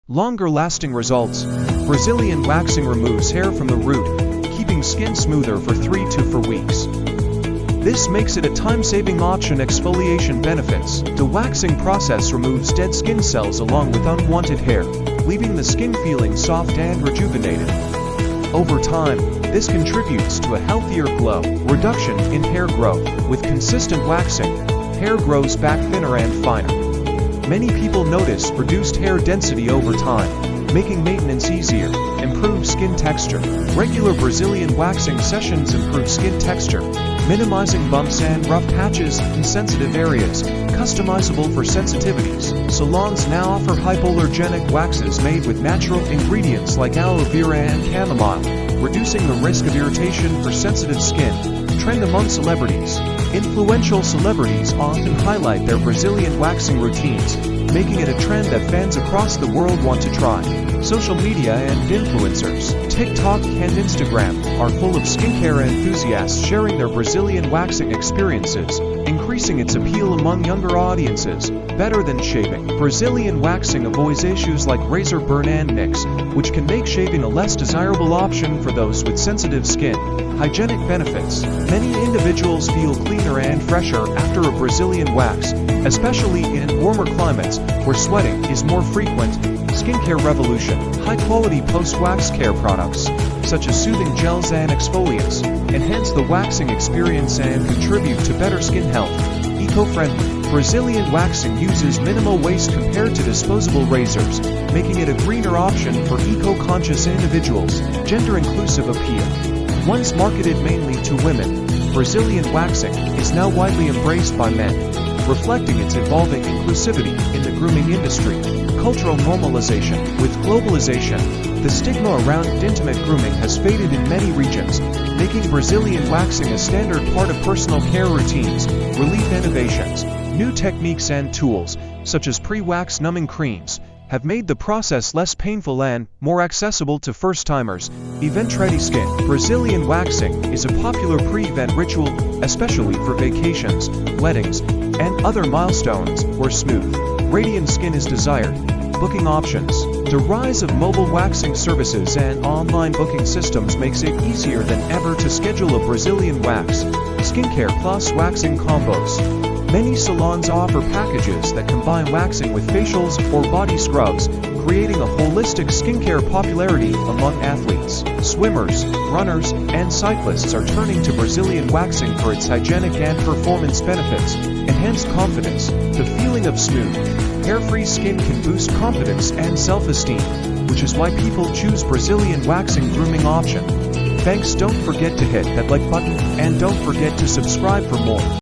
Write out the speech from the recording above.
Longer-lasting results. Brazilian waxing removes hair from the root, keeping skin smoother for 3 to 4 weeks. This makes it a time-saving option. Exfoliation benefits. The waxing process removes dead skin cells along with unwanted hair, leaving the skin feeling soft and rejuvenated. Over time, this contributes to a healthier glow. Reduction in hair growth. With consistent waxing, hair grows back thinner and finer. Many people notice reduced hair density over time, making maintenance easier. Improve skin texture. Regular Brazilian waxing sessions improve skin texture, minimizing bumps and rough patches in sensitive areas. Customizable for sensitivities. Salons now offer hypoallergenic waxes made with natural ingredients like aloe vera and chamomile, reducing the risk of irritation for sensitive skin. Trend among celebrities. Influential celebrities often highlight their Brazilian waxing routines, making it a trend that fans across the world want to try. Social media and influencers. TikTok and Instagram are full of skincare enthusiasts sharing their Brazilian waxing experiences, increasing its appeal among younger audiences. Better than shaving. Brazilian waxing avoids issues like razor burn and nicks, which can make shaving a less desirable option for those with sensitive skin. Hygienic benefits. Many individuals feel cleaner and fresher after a Brazilian wax, especially in warmer climates where sweating is more frequent. Skincare revolution. High-quality post-wax care products, such as soothing gels and exfoliants, enhance the waxing experience and contribute to better skin health. Eco-friendly. Brazilian waxing uses minimal waste compared to disposable razors, making it a greener option for eco-conscious individuals. Gender-inclusive appeal. Once marketed mainly to women, Brazilian waxing is now widely embraced by men, reflecting its evolving inclusivity in the grooming industry. Cultural normalization. With globalization, the stigma around intimate grooming has faded in many regions, making Brazilian waxing a standard part of personal care routines. Relief innovations. New techniques and tools, such as pre-wax numbing creams, have made the process less painful and more accessible to first-timers. Event-ready skin. Brazilian waxing is a popular pre-event ritual, especially for vacations, weddings, and other milestones where smooth, radiant skin is desired. Booking options. The rise of mobile waxing services and online booking systems makes it easier than ever to schedule a Brazilian wax. Skincare plus waxing combos. Many salons offer packages that combine waxing with facials or body scrubs, creating a holistic skincare popularity among athletes. Swimmers, runners, and cyclists are turning to Brazilian waxing for its hygienic and performance benefits. Enhanced confidence. The feeling of smooth, hair-free skin can boost confidence and self-esteem, which is why people choose Brazilian waxing grooming option. Thanks. Don't forget to hit that like button and don't forget to subscribe for more.